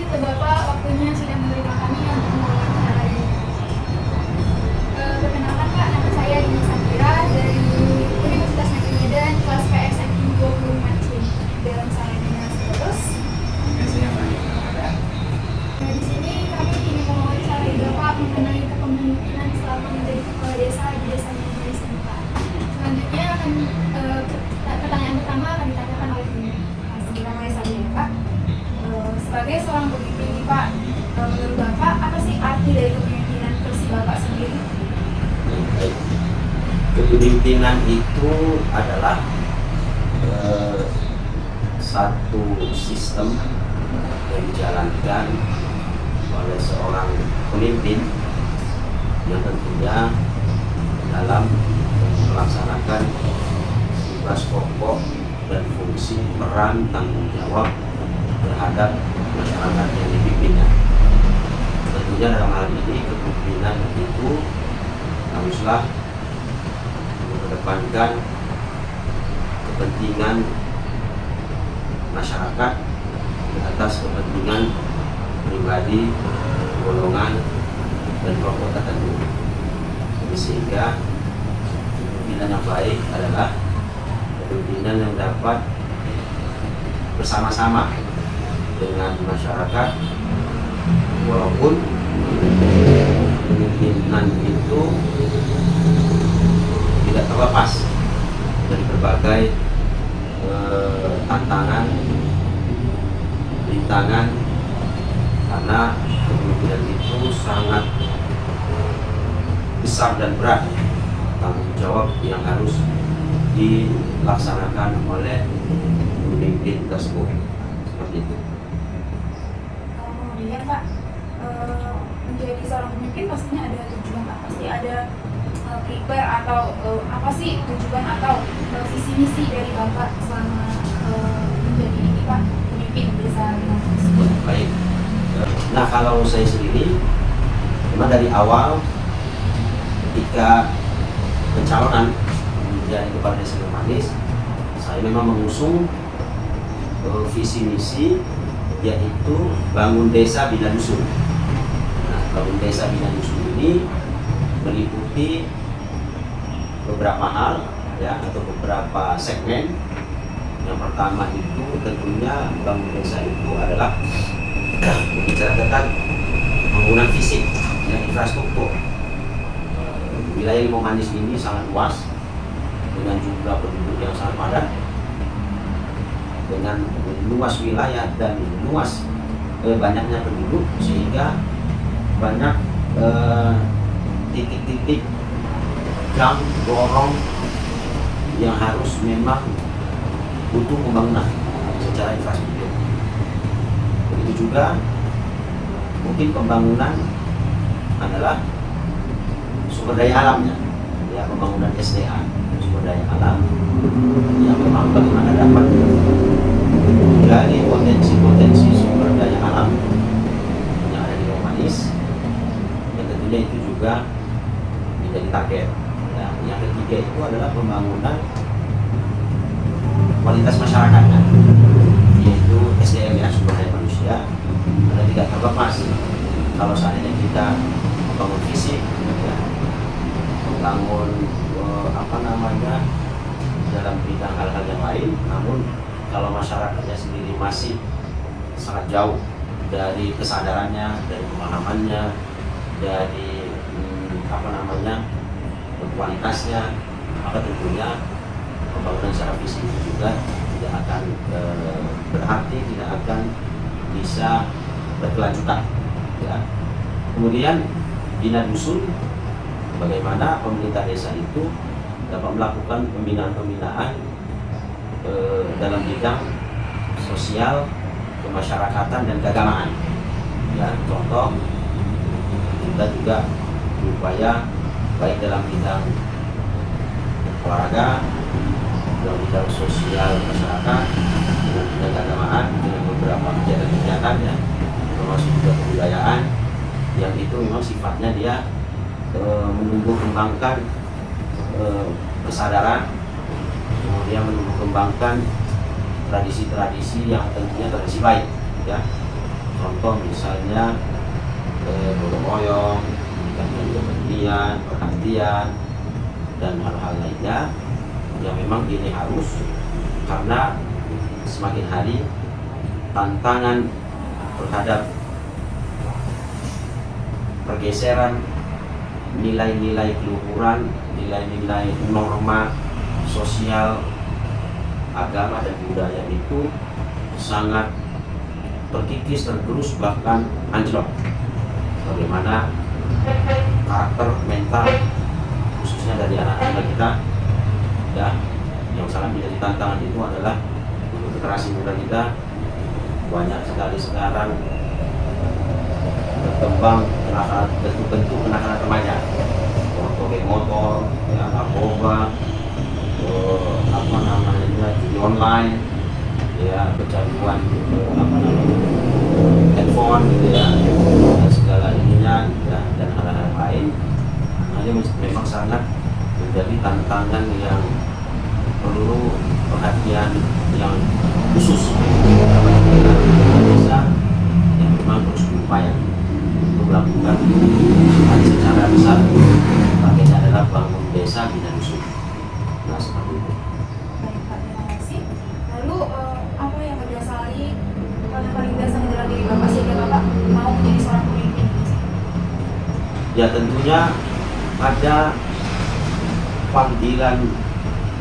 untuk Bapak waktunya sudah menerima kami untuk mewawancarai. Perkenalkan Pak, nama saya Dini Safira dari Universitas Negeri Medan, kelas PSMI 25C. Dan saya Dina Terus. Biasanya Fani ada. Di sini kami ingin mewawancarai Bapak mengenai kepemimpinan selama menjadi kepala desa di desa Indonesia ini Pak. Selanjutnya akan pertanyaan pertama akan ditanyakan oleh Dini. Namanya saya Pak. Sebagai seorang pemimpin nih Pak, menurut Bapak apa sih arti dari kepemimpinan versi Bapak sendiri? Kepemimpinan itu adalah satu sistem yang dijalankan oleh seorang pemimpin yang tentunya dalam melaksanakan tugas pokok dan fungsi peran tanggung jawab terhadap masyarakat yang dipimpinnya. Tentunya dalam hal ini kepemimpinan itu haruslah mengedepankan kepentingan masyarakat di atas kepentingan pribadi, golongan, dan kelompok tertentu. Jadi sehingga kepemimpinan yang baik adalah kepemimpinan yang dapat bersama-sama dengan masyarakat, walaupun kepemimpinan itu tidak terlepas dari berbagai tantangan, rintangan, karena kepemimpinan itu sangat besar dan berat tanggung jawab yang harus dilaksanakan oleh pemimpin tersebut. Seperti itu. Kemudian Pak, menjadi seorang pemimpin pastinya ada tujuan Pak, pasti ada prepare atau apa sih tujuan atau visi misi dari Bapak selama menjadi ini Pak, pemimpin desa tersebut. Baik. Nah, kalau saya sendiri memang dari awal ketika pencalonan menjadi kepala desa Manis, saya memang mengusung visi misi yaitu bangun desa bina dusun. Nah, bangun desa bina dusun ini meliputi beberapa hal ya, atau beberapa segmen. Yang pertama itu tentunya bangun desa itu adalah berbicara tentang pembangunan fisik dan infrastruktur. Wilayah Limau Manis ini sangat luas dengan jumlah penduduk yang sangat padat, dengan luas wilayah dan luas banyaknya penduduk, sehingga banyak titik-titik gang gorong yang harus memang butuh pembangunan secara infrastruktur. Begitu juga mungkin pembangunan adalah sumber daya alamnya, ya, pembangunan SDA, sumber daya alam yang memang bagaimana dapat dari potensi-potensi sumber daya alam yang ada di Limau Manis, dan tentunya itu juga menjadi target. Ya, yang ketiga itu adalah pembangunan kualitas masyarakatnya, yaitu SDM ya, sumber daya manusia. Karena tidak terlepas kalau seandainya kita membangun fisik, ya, membangun dalam bidang hal-hal yang lain, namun kalau masyarakatnya sendiri masih sangat jauh dari kesadarannya, dari pemahamannya, dari kualitasnya, maka tentunya pembangunan secara fisik itu juga tidak akan berarti, tidak akan bisa berkelanjutan. Ya. Kemudian bina dusun, bagaimana pemerintah desa itu dapat melakukan pembinaan-pembinaan dalam bidang sosial, kemasyarakatan, dan keagamaan. Ya, contoh, kita juga berupaya baik dalam bidang olahraga, dalam bidang sosial masyarakat, dalam bidang keagamaan, dengan beberapa kegiatan-kegiatan ya, termasuk juga kebudayaan, yang itu memang sifatnya dia menumbuh kembangkan kesadaran, kemudian menumbuh kembangkan tradisi-tradisi yang tentunya tradisi baik, ya. Contoh misalnya gotong royong, meningkatkan kepedulian, perhatian, dan hal-hal lainnya yang memang ini harus, karena semakin hari tantangan terhadap pergeseran nilai-nilai keluhuran, nilai-nilai norma sosial, agama dan budaya itu sangat terkikis, tergerus, bahkan anjlok. Bagaimana karakter mental khususnya dari anak-anak kita ya, yang sangat menjadi tantangan itu adalah untuk generasi muda kita. Banyak sekali sekarang berkembang bentuk-bentuk kenakalan remaja, contoh geng motor, ya, narkoba, apa namanya, judi online, ya, kecanduan handphone gitu ya, dan segala ininya ya, dan hal-hal lain. Nah, ini memang sangat menjadi tantangan yang perlu perhatian yang khusus desa, yang memang terus berupaya untuk melakukan secara besar. Pakainya adalah bangun desa bina dusun. Nah, seperti itu. Baik Pak, terima kasih. Lalu apa yang berdasari yang paling dasar dalam diri Bapak sehingga Bapak mau menjadi seorang pemimpin? Ya tentunya ada panggilan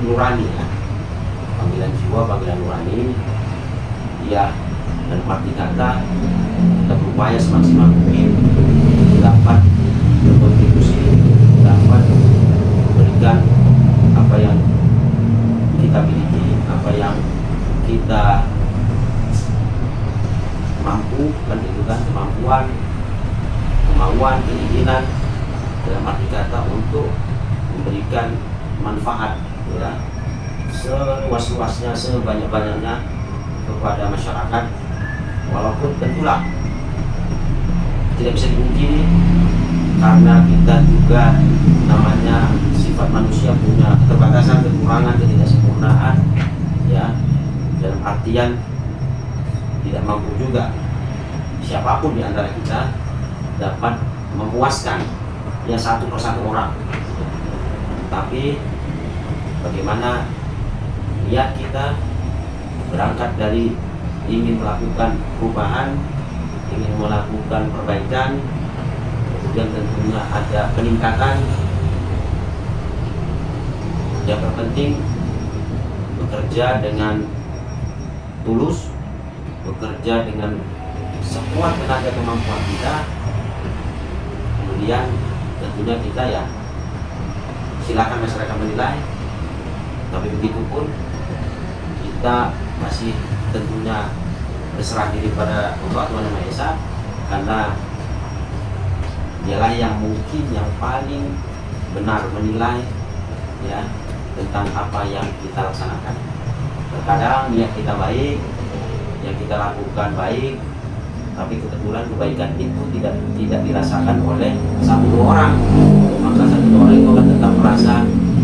nurani ya, panggilan jiwa, panggilan nurani ya, dan arti kata kita berupaya semaksimal mungkin dapat berkontribusi, dapat memberikan apa yang kita miliki, apa yang kita mampu, kan itu kan, kemauan, keinginan, dalam arti kata untuk memberikan manfaat ya, seluas-luasnya, sebanyak-banyaknya kepada masyarakat. Walaupun tentulah tidak bisa dipungkiri karena kita juga namanya sifat manusia punya keterbatasan, kekurangan, ketidaksempurnaan ya, dalam artian tidak mampu juga siapapun di antara kita dapat memuaskan ya satu persatu orang. Tapi bagaimana niat kita berangkat dari ingin melakukan perubahan, ingin melakukan perbaikan, kemudian tentunya ada peningkatan. Yang terpenting bekerja dengan tulus, bekerja dengan sekuat tenaga kemampuan kita. Kemudian tentunya kita ya silakan masyarakat menilai, tapi begitu pun kita masih tentunya berserah diri pada Allah Tuhan Yang Maha Esa, karena dialah yang mungkin yang paling benar menilai ya tentang apa yang kita laksanakan. Terkadang niat kita baik, yang kita lakukan baik, tapi kebetulan kebaikan itu tidak dirasakan oleh satu dua orang. Maka satu dua orang itu akan tetap merasa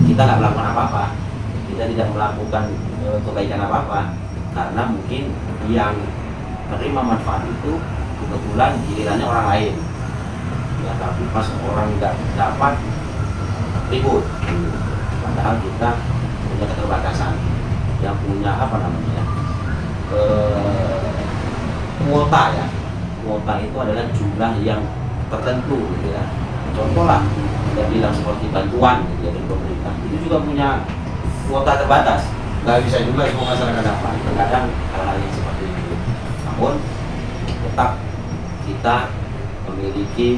kita tidak melakukan apa-apa, kita tidak melakukan kebaikan apa-apa, karena mungkin yang menerima manfaat itu kebetulan gilirannya orang lain ya, tapi pas orang nggak dapat ribut, padahal kita punya keterbatasan, yang punya apa namanya kuota ya, kuota itu adalah jumlah yang tertentu gitu ya. Contoh lah kita bilang seperti bantuan gitu ya, dari pemerintah itu juga punya kuota terbatas, nggak bisa juga semua masyarakat dapat. Terkadang hal-hal yang seperti itu, namun tetap kita memiliki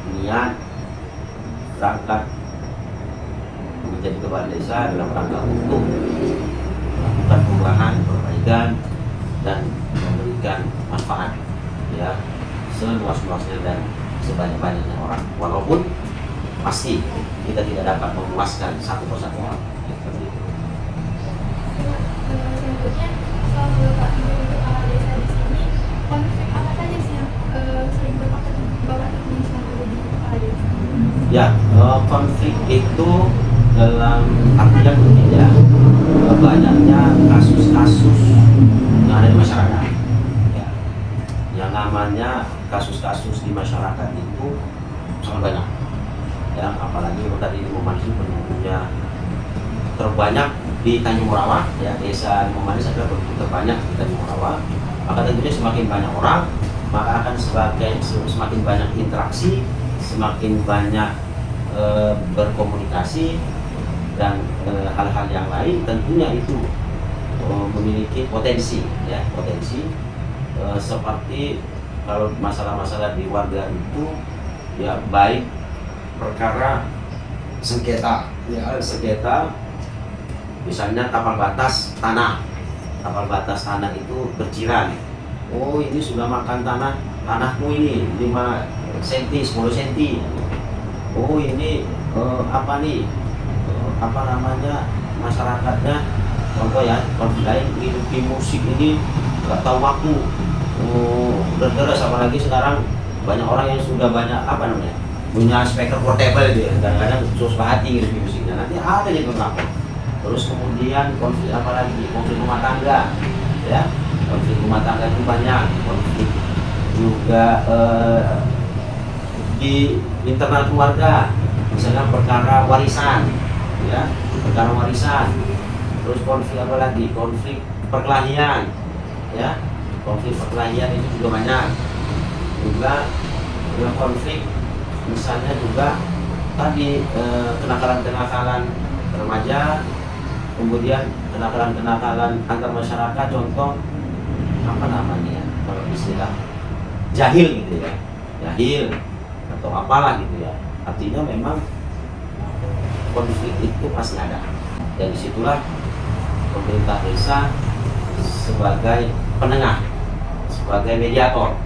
niat berangkat menjadi kepala desa dalam rangka untuk melakukan perubahan, perbaikan, dan memberikan manfaat ya seluas-luasnya dan sebanyak-banyaknya orang. Walaupun pasti kita tidak dapat memuaskan satu persatu orang. Selanjutnya, selama Bapak menjadi kepala desa di sini, konflik apa saja sih yang sering Bapak temui selama jadi kepala desa? Ya, konflik itu dalam artian begini ya, banyaknya kasus-kasus yang ada di masyarakat ya, yang namanya kasus-kasus di masyarakat itu sangat banyak ya, apalagi tadi di Momanis itu penduduknya terbanyak di Tanjung Morawa ya, desa Momanis adalah penduduk terbanyak di Tanjung Morawa. Maka tentunya semakin banyak orang, maka akan semakin banyak interaksi, semakin banyak berkomunikasi dan hal-hal yang lain, tentunya itu memiliki potensi ya, seperti kalau masalah-masalah di warga itu ya, baik perkara sengketa ya, misalnya tapal batas tanah itu berjiran, oh ini sudah makan tanahmu ini 5 cm 10 cm, oh ini masyarakatnya contoh ya, konflik lain hidup di musik ini nggak tahu waktu, deras, apalagi sekarang banyak orang yang sudah banyak punya speaker portable gitu ya, kadang-kadang susah hati hidup di musiknya, nanti ada yang berlaku. Terus kemudian konflik rumah tangga ya, konflik rumah tangga itu banyak, konflik juga di internal keluarga, misalnya perkara warisan ya, terus konflik konflik perkelahian ya, konflik perkelahian itu juga banyak, juga konflik misalnya juga tadi kenakalan remaja, kemudian kenakalan antar masyarakat, contoh kalau istilah jahil gitu ya, atau apalah gitu ya, artinya memang konflik itu pasti ada, dan disitulah pemerintah desa sebagai penengah, sebagai mediator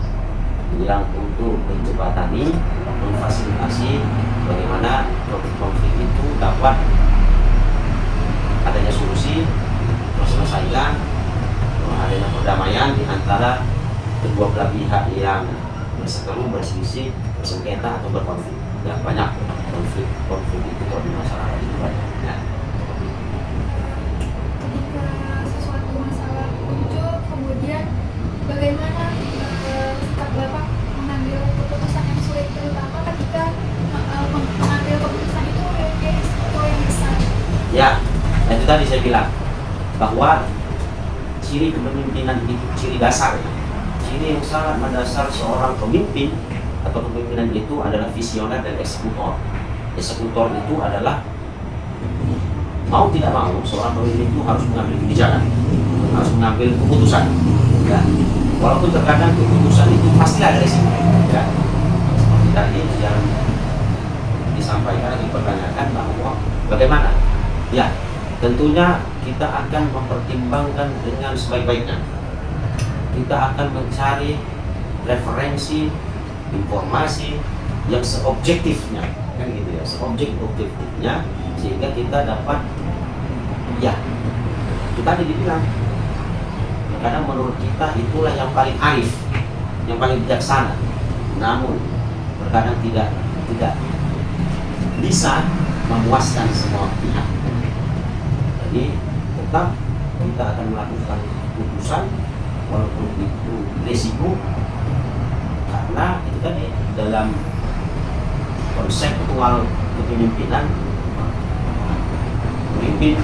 yang untuk menjembatani, memfasilitasi bagaimana konflik itu dapat adanya solusi, terselesaikan, adanya perdamaian di antara kedua belah pihak yang berseteru, berselisih, bersengketa atau berkonflik. Ya, banyak konflik itu kalau di masyarakat itu banyak. Ya. Ketika sesuatu masalah muncul, kemudian bagaimana sikap Bapak mengambil keputusan yang sulit, terutama ketika mengambil keputusan itu memiliki risiko yang besar. Ya, itu tadi saya bilang bahwa ciri kepemimpinan itu ciri dasar, ciri yang sangat mendasar seorang pemimpin atau kepemimpinan itu adalah visioner dan eksekutor. Eksekutor itu adalah mau tidak mau seorang pemimpin itu harus mengambil kebijakan, harus mengambil keputusan. Ya. Walaupun terkadang keputusan itu pasti ada risiko. Ya. Seperti tadi yang disampaikan, dipertanyakan bahwa bagaimana? Ya, tentunya kita akan mempertimbangkan dengan sebaik-baiknya. Kita akan mencari referensi, informasi yang seobjektifnya, kan gitu ya, seobjektifnya, sehingga kita dapat, ya, itu tadi dibilang, kadang menurut kita itulah yang paling arif, yang paling bijaksana, namun terkadang tidak bisa memuaskan semua pihak. Jadi tetap kita akan melakukan keputusan walaupun itu risiko, karena itu tadi dalam konseptual kepemimpinan, pemimpin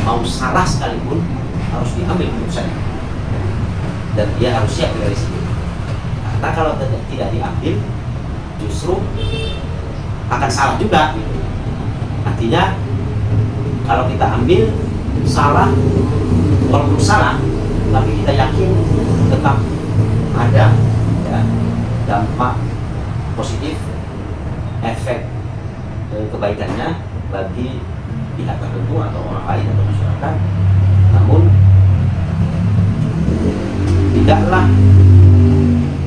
mau salah sekalipun harus diambil keputusan dan dia harus siap dengan risiko, karena kalau tidak diambil justru akan salah juga. Artinya kalau kita ambil salah, walaupun salah, tapi kita yakin tetap ada ya, dampak positif, efek kebaikannya bagi pihak tertentu atau orang lain atau masyarakat. Namun tidaklah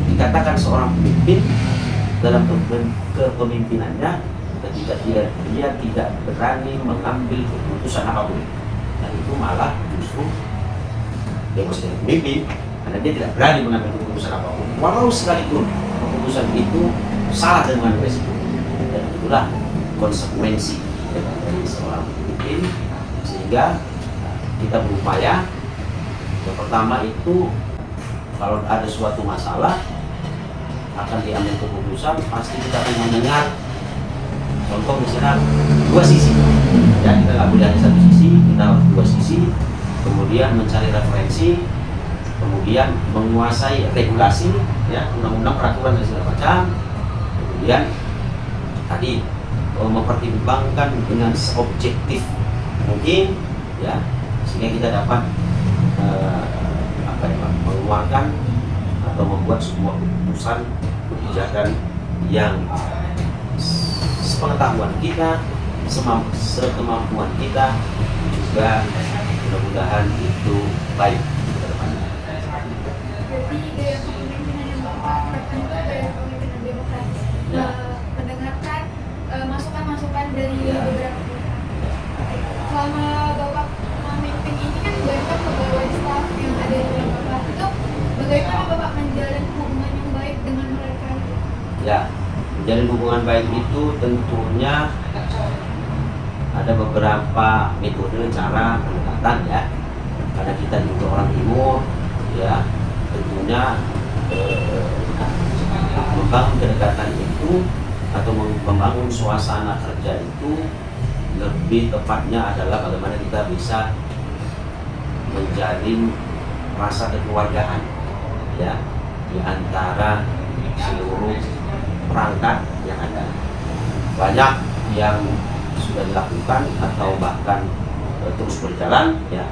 dikatakan seorang pemimpin dalam kepemimpinannya ketika dia tidak berani mengambil keputusan apapun, dan itu malah justru dia masih pemimpin karena dia tidak berani mengambil keputusan apapun, walau sekalipun keputusan itu salah dengan resiko. Dan itulah konsekuensi dari seorang pemimpin, sehingga kita berupaya yang pertama itu kalau ada suatu masalah akan diambil keputusan, pasti kita akan mendengar. Contoh misalnya dua sisi, ya kita nggak boleh hanya satu sisi, kita harus dua sisi. Kemudian mencari referensi, kemudian menguasai regulasi, ya undang-undang, peraturan dan segala macam. Kemudian tadi mempertimbangkan dengan seobjektif mungkin, ya sehingga kita dapat mengeluarkan atau membuat sebuah keputusan kebijakan yang sepengetahuan kita, sekemampuan kita, juga mudah-mudahan itu baik ke depannya. Berarti gaya kepemimpinan yang Bapak terapkan itu gaya kepemimpinan demokratis. Ya. Mendengarkan masukan-masukan dari Ya. beberapa pihak. Selama Bapak memimpin ini kan banyak pegawai staf yang ada di dalam Bapak. Itu bagaimana Bapak menjalin hubungan yang baik dengan mereka? Ya, menjalin hubungan baik itu tentunya ada beberapa metode cara pendekatan, ya. Karena kita juga orang timur, ya tentunya membangun kedekatan itu atau membangun suasana kerja itu lebih tepatnya adalah bagaimana kita bisa menjalin rasa kekeluargaan, ya di antara seluruh perangkat yang ada. Banyak yang sudah dilakukan atau bahkan terus berjalan, ya.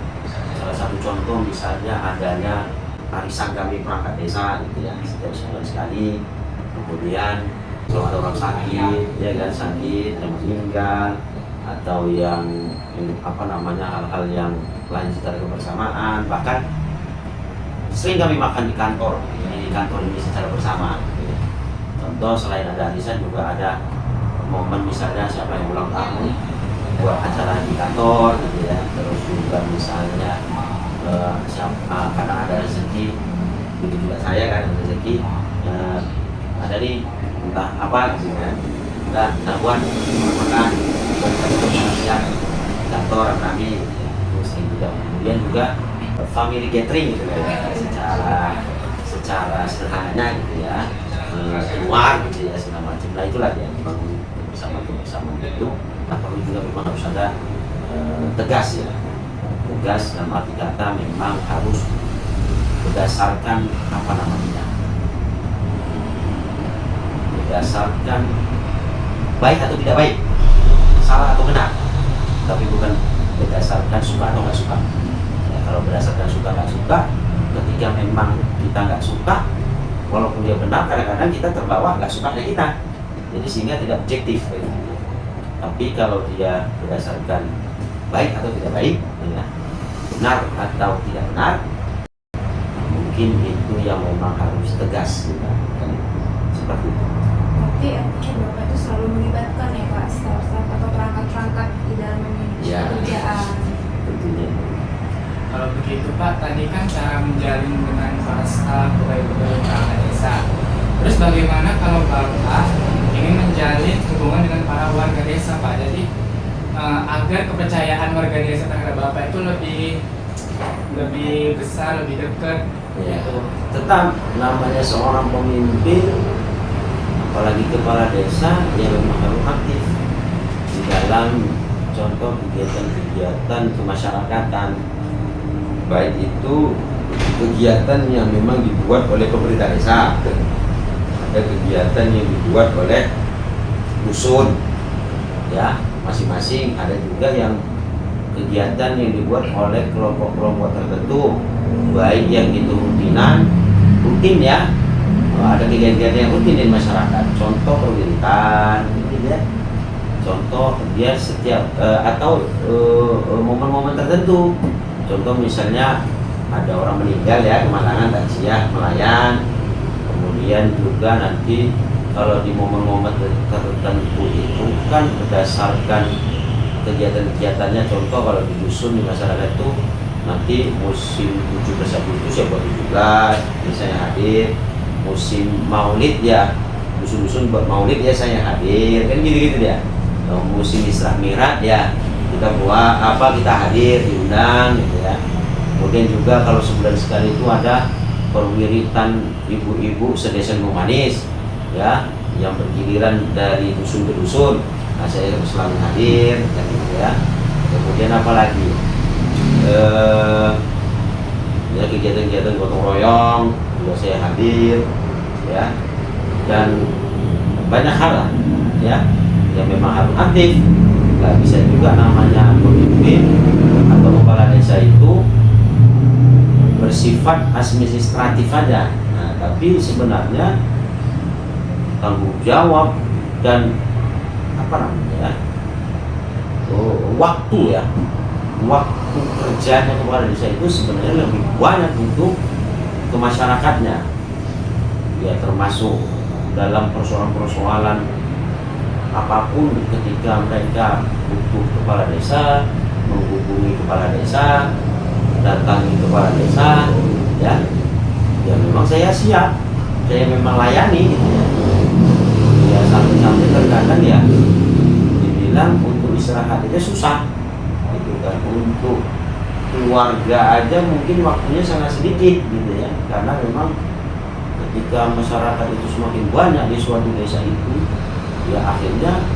Salah satu contoh misalnya adanya arisan kami perangkat desa gitu, ya, setiap sebulan sekali. Kemudian kalau ada orang sakit, ya kan, sakit yang meninggal atau yang hal-hal yang lain secara kebersamaan, bahkan sering kami makan di kantor ini secara bersama. Contoh selain ada arisan juga ada momen misalnya siapa yang ulang tahun buat acara di kantor gitu, ya. Terus juga misalnya kadang ada rezeki, begitu juga saya kan ada rezeki, ada nih entah apa gitu kan, kita buat makan siang kantor kami, terus juga kemudian juga family gathering gitu kan, secara sederhananya gitu, ya, keluar gitu, ya segala macam. Nah itulah yang membangun kebersamaan itu. Nah perlu juga memang harus ada tegas, ya, tegas dalam arti kata memang harus berdasarkan berdasarkan baik atau tidak baik, salah atau benar, tapi bukan berdasarkan suka atau nggak suka. Ya, kalau berdasarkan suka nggak suka, ketika memang kita nggak suka, walaupun dia benar, kadang-kadang kita terbawa nggak suka dari kita, jadi sehingga tidak objektif. Tapi kalau dia berdasarkan baik atau tidak baik, ya, benar atau tidak benar, mungkin itu yang memang harus tegas, ya. Seperti itu. Berarti artinya Bapak itu selalu melibatkan ya Pak staf-staf atau perangkat-perangkat di dalam Ya. pekerjaan. Tentunya. Kalau begitu Pak, tadi kan cara menjalin dengan para staf pegawai-pegawai perangkat desa. Terus bagaimana kalau Bapak ingin menjalin hubungan dengan para warga desa Pak? Jadi agar kepercayaan warga desa terhadap Bapak itu lebih besar, lebih dekat. Ya, tetap namanya seorang pemimpin, apalagi kepala desa, dia memang harus aktif di dalam contoh kegiatan-kegiatan kemasyarakatan, baik itu kegiatan yang memang dibuat oleh pemerintah desa, ada kegiatan yang dibuat oleh dusun, ya masing-masing, ada juga yang kegiatan yang dibuat oleh kelompok-kelompok tertentu, baik yang itu rutin, ya. Ada kegiatan yang rutin di masyarakat, contoh perwiritan, gitu, ya. Contoh dia setiap atau momen-momen tertentu, contoh misalnya ada orang meninggal, ya, kemalangan, takziah, melayan. Kemudian juga nanti kalau di momen-momen tertentu itu kan berdasarkan kegiatan-kegiatannya, contoh kalau di dusun di masyarakat itu nanti musim 17 Agustus ya buat 17 misalnya hadir, musim maulid ya dusun-dusun buat maulid ya saya hadir, kan gitu-gitu ya. Musim Isra Mi'raj ya kita buat kita hadir, diundang gitu, ya. Kemudian juga kalau sebulan sekali itu ada perwiritan ibu-ibu sedesa Limau Manis ya, yang bergiliran dari dusun ke dusun. Nah, saya selalu hadir kan gitu ya. Kemudian apa lagi? Ya, kegiatan-kegiatan gotong royong juga saya hadir ya, dan banyak hal lah ya yang memang harus aktif. Nggak bisa juga namanya pemimpin atau kepala desa itu bersifat administratif aja. Nah, tapi sebenarnya tanggung jawab dan apa namanya waktu ya, waktu kerjanya kepala desa itu sebenarnya lebih banyak untuk ke masyarakatnya ya, termasuk dalam persoalan-persoalan apapun. Ketika mereka butuh kepala desa, menghubungi kepala desa, datangi kepala desa ya, ya memang saya siap, saya memang layani gitu ya. Ya sampai terkadang ya dibilang untuk istirahat aja susah gitu kan, untuk keluarga aja mungkin waktunya sangat sedikit gitu ya, karena memang ketika masyarakat itu semakin banyak di suatu desa itu ya, akhirnya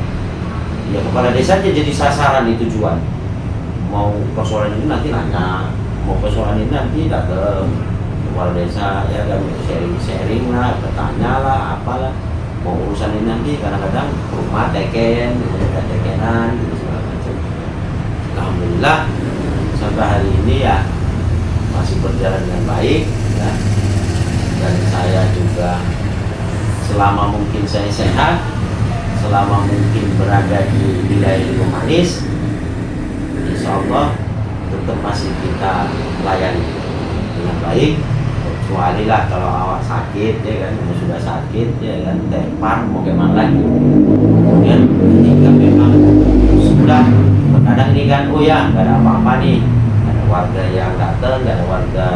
ya kepala desa aja jadi sasaran itu tujuan. Mau persoalan ini nanti nanya, mau persoalan ini nanti datang kepala desa ya kan, sharing lah, bertanya lah, apalah. Mau urusan ini nanti kadang-kadang rumah tekenan gitu segala macam. Alhamdulillah sampai hari ini ya masih berjalan dengan baik ya, dan saya juga selama mungkin saya sehat, selama mungkin berada di wilayah Limau Manis, insya Allah tetap masih kita layani dengan baik. Kecuali lah kalau awak sakit ya kan, sudah sakit ya kan, tepar mau gimana lagi. Kemudian ketika memang sudah terkadang ini kan, oh ya nggak ada apa-apa nih, nggak ada warga yang datang, nggak ada warga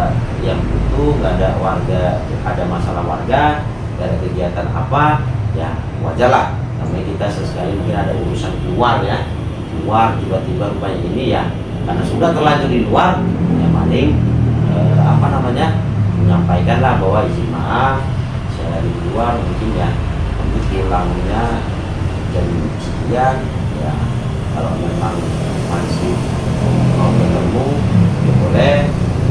yang butuh, nggak ada warga, ada masalah warga, nggak ada kegiatan apa, ya wajar lah. Namanya kita sesekali mungkin ada urusan keluar ya, keluar tiba-tiba rupanya ini ya, karena sudah terlanjur di luar ya, paling apa namanya, menyampaikanlah bahwa izin maaf saya di luar mungkin ya, untuk pulangnya jam sekian ya, kalau memang masih mau ketemu ya boleh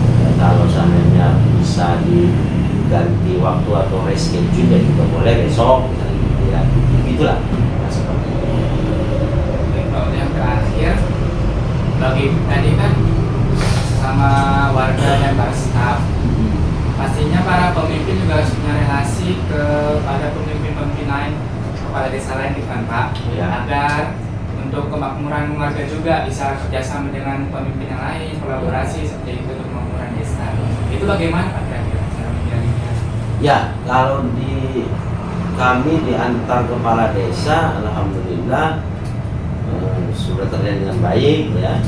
ya, kalau seandainya bisa diganti waktu atau reschedule ya juga boleh besok gitu ya, begitulah nah, seperti itu. Oke, kalau yang terakhir bagi tadi kan sama warga dan para staf, pastinya para pemimpin juga harus punya relasi kepada pemimpin-pemimpin lain, kepala desa lain gitu kan Pak, Ya. agar untuk kemakmuran warga juga bisa kerjasama dengan pemimpin yang lain, kolaborasi seperti itu untuk kemakmuran desa. Itu bagaimana Pak kira-kira cara menjalinnya? Ya, kalau kami di antar kepala desa, alhamdulillah sudah terjadi dengan baik ya.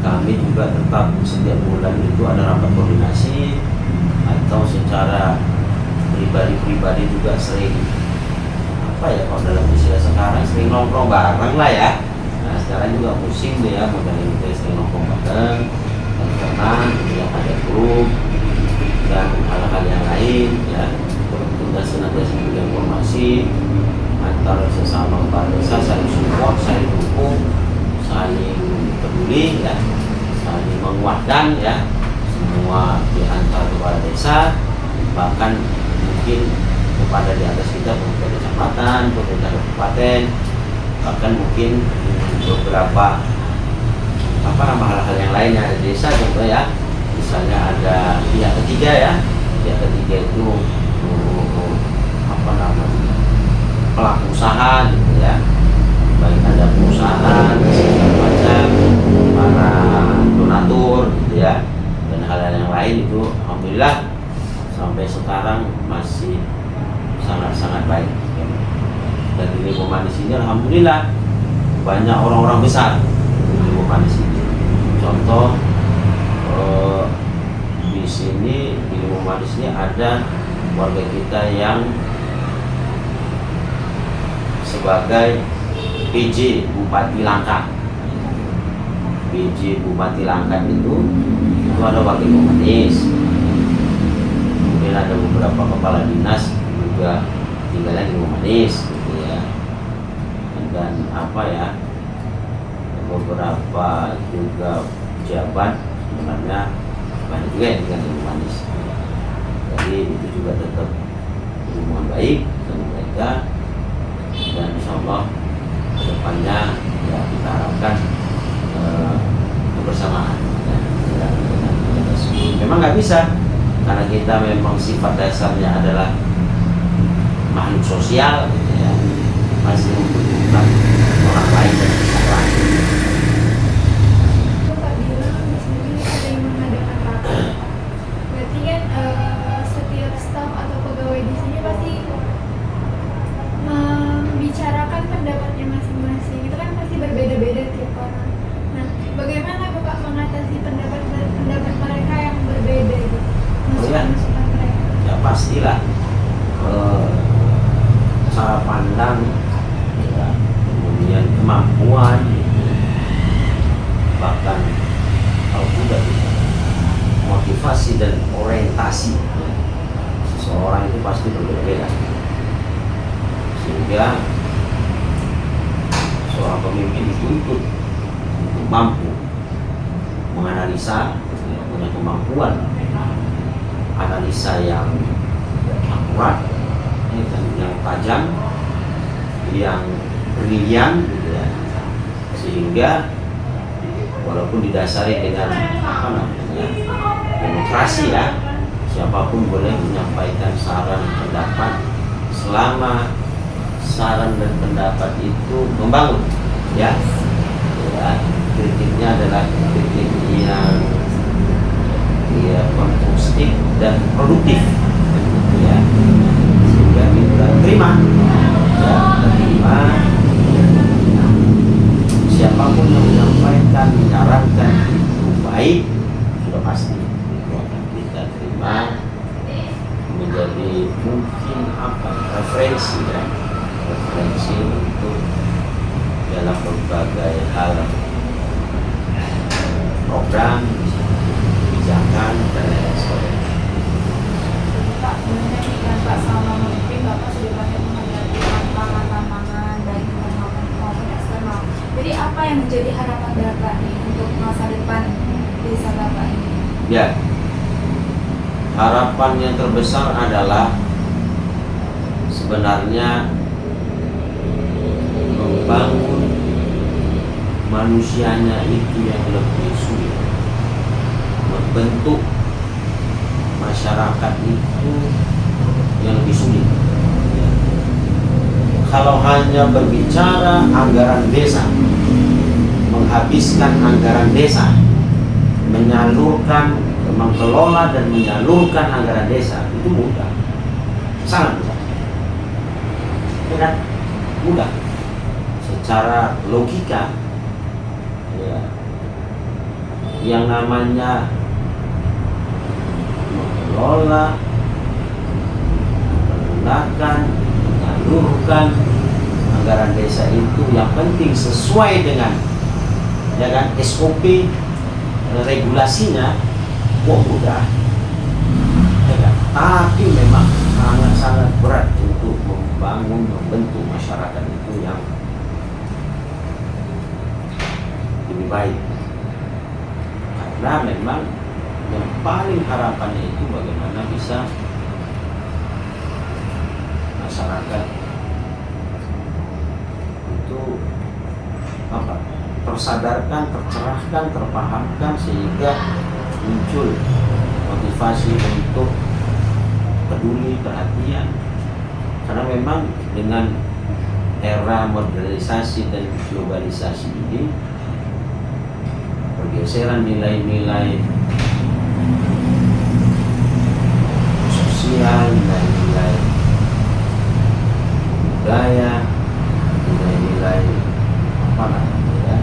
Kami juga tetap setiap bulan itu ada rapat koordinasi, atau secara pribadi juga sering apa ya, kalau dalam istilah sekarang sering nongkrong bareng lah ya. Nah sekarang juga musim nih ya, modern itu sering nongkrong bareng, dan karena juga ada grup dan hal-hal yang lain ya, kita senantiasa memberikan informasi antara sesama kepala desa, saling support, saling dukung, saling peduli ya, saling menguatkan ya, semua di antar kepala desa, bahkan mungkin kepada di atas kita pemerintah kecamatan, pemerintah kabupaten, bahkan mungkin beberapa apa nama hal-hal yang lain yang ada di desa, contoh ya, misalnya ada pihak ketiga ya, pihak ketiga itu apa namanya, pelaku usaha gitu ya, baik ada perusahaan segala macam, para donatur gitu ya, dan hal-hal yang lain itu alhamdulillah sampai sekarang masih sangat-sangat baik. Dan di Limau Manis ini alhamdulillah banyak orang-orang besar di Limau Manis ini. Contoh di sini di Limau Manis ini ada warga kita yang sebagai PJ Bupati Langkat. PJ Bupati Langkat itu ada warga Limau Manis. kemudian ada beberapa kepala dinas juga tinggalnya di Rumah Manis gitu ya, dan apa ya, beberapa juga pejabat sebenarnya banyak juga yang tinggal di Rumah Manis. Jadi itu juga tetap hubungan baik dengan mereka, dan insya Allah kedepannya ya kita harapkan kebersamaan ya, dengan kita semua. Memang nggak bisa, karena kita memang sifat dasarnya adalah makhluk sosial gitu ya, masih membutuhkan orang lain dan pihak lain. Pak bilang di sini ada yang mengadakan rapat. Berarti kan setiap staf atau pegawai di sini pasti membicarakan pendapatnya masing-masing. Itu kan pasti berbeda-beda tiap orang. Nah, bagaimana Bapak mengatasi pendapat mereka yang berbeda gitu? Masukan mereka. Ya pastilah cara pandang ya, kemudian kemampuan gitu. Bahkan kalau tidak motivasi dan orientasi ya, seseorang itu pasti berbeda-beda, sehingga seorang pemimpin dituntut untuk mampu menganalisa ya, punya kemampuan analisa yang akurat ya, dan yang tajam, yang brilian gitu ya, sehingga walaupun didasari dengan apa namanya demokrasi ya, siapapun boleh menyampaikan saran pendapat selama saran dan pendapat itu membangun ya, kritiknya adalah kritik yang konstruktif dan produktif ya, sehingga kita terima ya, terima siapapun yang menyampaikan, menyarankan itu baik, sudah pasti itu akan kita terima menjadi mungkin apa referensi ya, referensi untuk dalam berbagai hal program, kebijakan dan lain sebagainya. Pak, sebenarnya nih kan Pak selama memimpin Bapak sudah banyak menghadapi tantangan-tantangan dari internal maupun eksternal. Jadi apa yang menjadi harapan Bapak nih untuk masa depan desa Bapak ini? Ya, harapan yang terbesar adalah sebenarnya membangun manusianya itu yang lebih sulit, membentuk masyarakat itu yang lebih sulit. Kalau hanya berbicara anggaran desa, menghabiskan anggaran desa, menyalurkan, mengelola dan menyalurkan anggaran desa itu mudah, sangat mudah, mudah. Secara logika, ya, yang namanya mengelola, menggunakan, menyalurkan anggaran desa itu yang penting sesuai dengan ya kan SOP regulasinya, mudah ya kan? Tapi memang sangat-sangat berat untuk membangun, membentuk masyarakat itu yang lebih baik, karena memang yang paling harapannya itu bagaimana bisa masyarakat itu apa, tersadarkan, tercerahkan, terpahamkan, sehingga muncul motivasi untuk peduli, perhatian. Karena memang dengan era modernisasi dan globalisasi ini, pergeseran nilai-nilai sosial, nilai-nilai budaya, nilai-nilai apa namanya ya,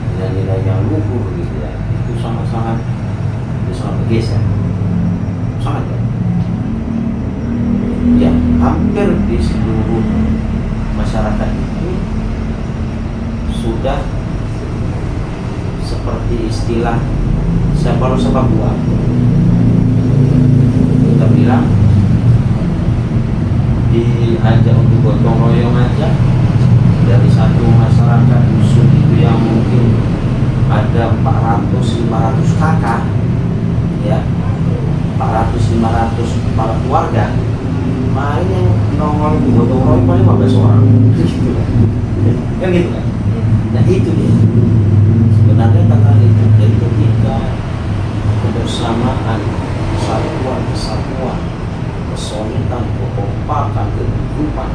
nilai-nilai yang luhur gitu ya, itu sangat bergeser, sangat ya, hampir di seluruh masyarakat itu sudah seperti istilah siapa lu siapa gua, kita bilang diajak untuk gotong royong aja dari satu masyarakat dusun itu yang mungkin ada 400-500 kakak, ya 400-500 kepala keluarga, kemarin yang nongol di gotong royong paling 15 orang gitu kan gitu kan. Nah itu dia sebenarnya tentang itu. Jadi ketika kebersamaan, kesatuan, kesolidan, kekompakan, kehidupan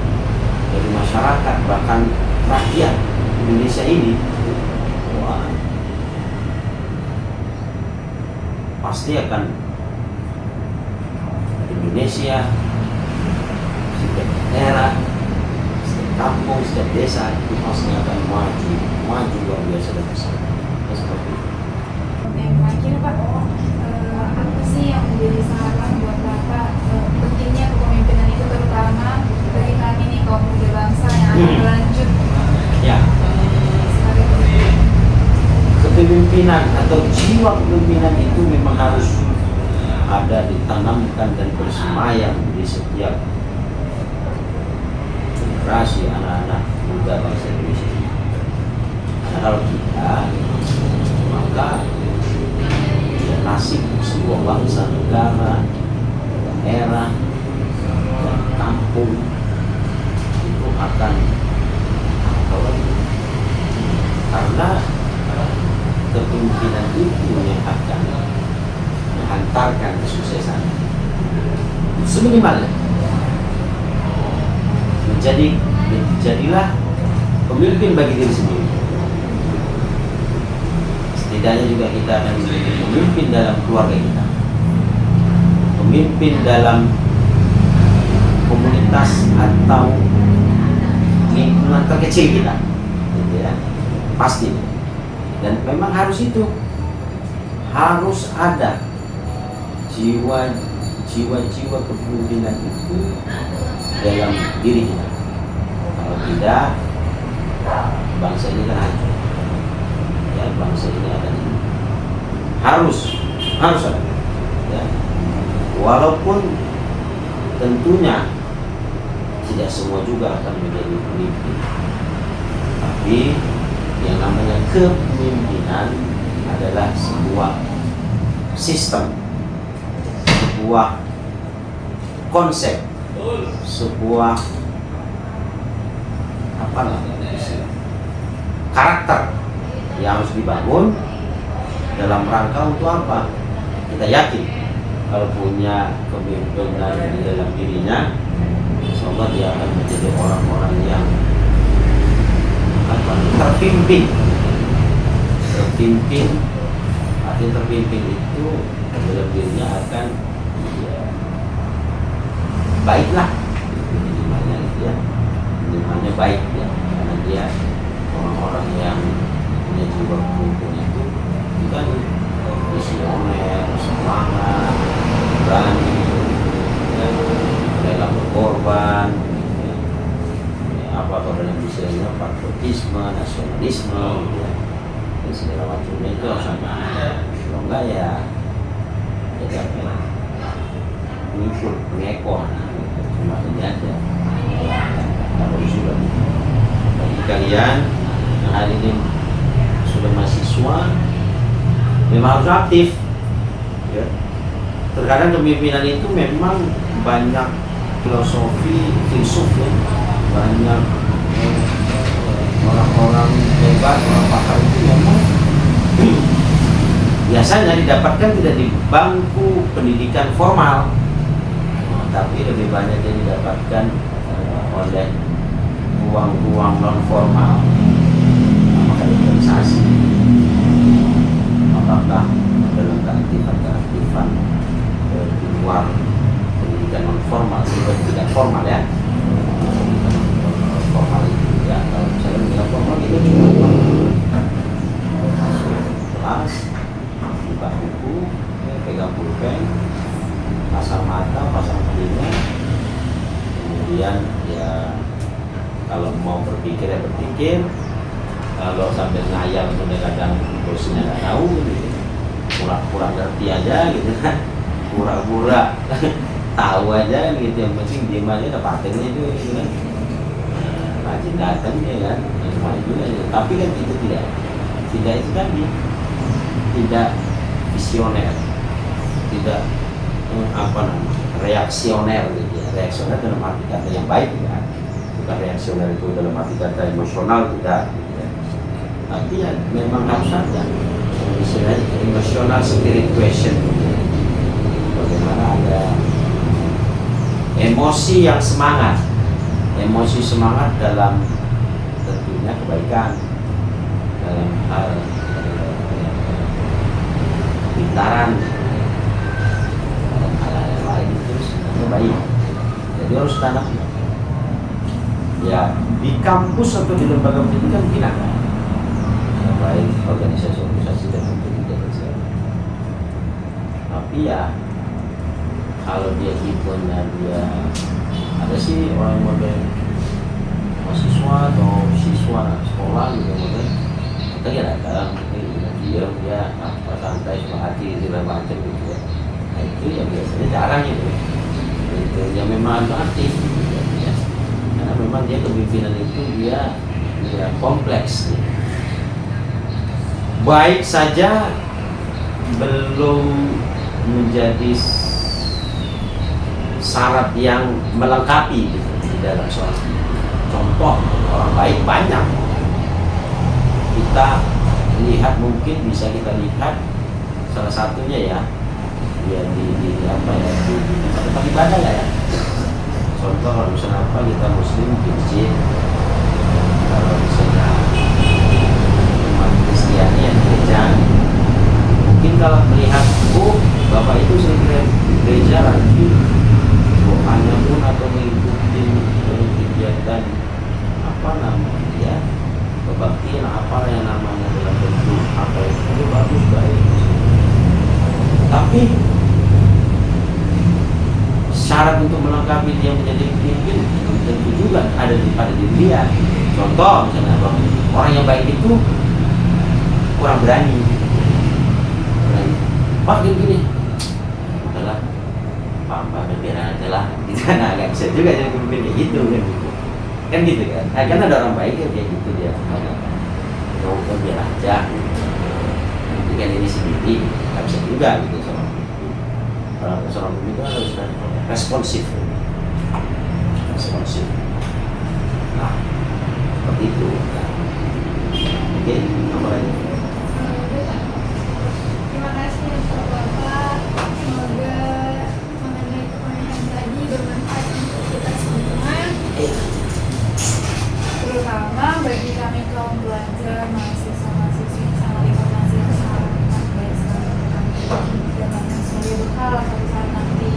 dari masyarakat bahkan rakyat Indonesia ini, wah, pasti akan Indonesia setiap daerah, setiap kampung, setiap desa itu pasti akan maju luar biasa dan besar. Seperti itu. Oke, terakhir Pak, apa sih yang menjadi saran buat Bapak pentingnya kepemimpinan itu terutama bagi kami nih kaum muda bangsa yang akan berlanjut Ya, sebagai pemimpin? kepemimpinan atau jiwa kepemimpinan itu memang harus ada, ditanamkan dan bersemayam di setiap generasi anak-anak muda bangsa Indonesia. Karena kalau tidak, maka ya, nasib sebuah bangsa, negara, daerah, dan kampung itu akan karena kepemimpinan itu yang akan menghantarkan kesuksesan. Seminimalnya menjadilah pemimpin bagi diri sendiri. Setidaknya juga kita akan menjadi pemimpin dalam keluarga kita, pemimpin dalam komunitas atau lingkungan terkecil kita, gitu ya, pasti. Dan memang harus itu, harus ada jiwa kepemimpinan itu dalam diri kita. Kalau tidak, bangsa ini akan hancur. Ya, bangsa ini akan harus ada. Ya. Walaupun tentunya tidak semua juga akan menjadi pemimpin, tapi yang namanya kepemimpinan adalah sebuah sistem, sebuah konsep, sebuah karakter yang harus dibangun dalam rangka untuk apa? Kita yakin kalau punya kepemimpinan di dalam dirinya, semoga dia akan menjadi orang-orang yang terpimpin. Artinya terpimpin itu dalam dirinya akan baiklah, minimalnya gitu ya, minimalnya baik ya, karena dia orang-orang yang punya jiwa kepemimpinan itu kan visioner, semangat, berani, ya, rela berkorban, ya, apa dalam istilahnya patriotisme, nasionalisme, ya, dan segala macamnya itu harus ada. Kalau enggak ya mengikut, mengekor, cuma ini aja. Kalau sudah bagi kalian yang hari ini sudah mahasiswa, memang harus aktif. Ya. Terkadang kepemimpinan itu memang banyak filsuf ya, banyak orang-orang hebat, orang pakar itu memang biasanya didapatkan tidak di bangku pendidikan formal, tapi lebih banyak yang didapatkan oleh ruang-ruang non formal, maka organisasi, apakah dalam keaktifan di luar pendidikan non formal, pendidikan formal ya, formal itu ya, kalau misalnya pendidikan formal itu cuma kelas, buka buku, pegang pulpen, pasang mata, pasang telinga, kemudian ya kalau mau berpikir ya berpikir, kalau sambil ngayal kadang-kadang bosnya nggak tahu gitu, pura-pura ngerti aja gitu kan, pura-pura tahu aja gitu, yang penting diem aja ada patentnya juga gitu kan. Rajin datang dia kan, main juga ya. Tapi kan itu tidak itu tadi, tidak visioner, tidak apa namanya, reaksioner gitu ya. Reaksioner dalam arti kata yang baik ya, bukan reaksioner itu dalam arti kata emosional tidak gitu ya. Tapi ya memang harus ada istilahnya emotional spirituation gitu ya. Bagaimana ada emosi yang semangat, emosi semangat dalam tentunya kebaikan, dalam hal pintaran, dalam hal yang lain itu sebenarnya baik. Jadi harus tanam ya di kampus atau di lembaga pendidikan mungkin ada ya, baik organisasi dan pendidikan kesehatan. Tapi ya kalau dia tipenya dia ada sih orang model mahasiswa atau siswa sekolah gitu model kita ya datang dia apa santai sama hati segala macam gitu ya. Nah itu yang biasanya jarang itu yang memang aktif gitu ya. Karena memang dia kepemimpinan itu dia kompleks gitu. Baik saja belum menjadi syarat yang melengkapi gitu, di dalam soal contoh orang baik banyak kita lihat, mungkin bisa kita lihat salah satunya ya dia di apa ya di tempat ibadah ya. Contoh kalau misalnya apa kita muslim di masjid, kalau misalnya umat Kristiani yang gereja, mungkin kalau melihat bapak itu sering di gereja rajin doanya pun atau mengikuti kegiatan apa namanya ya kebaktian apa yang namanya dalam bentuk apa itu bagus baik. Tapi syarat untuk melengkapi dia menjadi pemimpin tentu juga ada pada diri dia. Contoh misalnya orang yang baik itu kurang berani. Pak gini, udahlah, Pak biar aja lah. Kita nggak bisa juga jadi pemimpin kayak gitu kan gitu kan. Nah, kan ada orang baik ya kayak gitu dia. Udah biar aja. Nanti kan ini sendiri nggak bisa juga gitu sama seorang pemimpin harus responsif. Nah, seperti itu. Nah, oke, apa lagi? Terima kasih untuk Bapak. Semoga mengenai kepanjangan tadi bermanfaat untuk kita semua. Terutama bagi kami kaum pelajar, mahasiswa-mahasiswi yang sangat informasi yang sangat baik sekali sebagai bekal suatu saat nanti.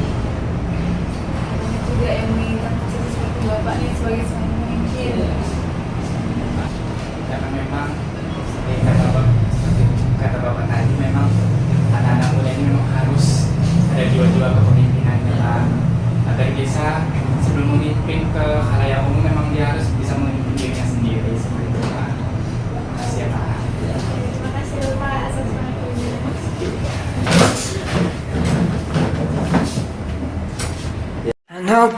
Banyak juga yang menginginkan posisi seperti Bapak nih sebagai seorang pemimpin. Karena memang seperti kata bapak tadi, memang anak-anak muda ini memang harus ada jiwa-jiwa kepemimpinannya lah, agar bisa sebelum memimpin ke khalayak umum memang dia harus bisa memimpin dirinya sendiri seperti itu lah. Terima kasih ya Pak. Terima kasih Bapak atas waktunya. I know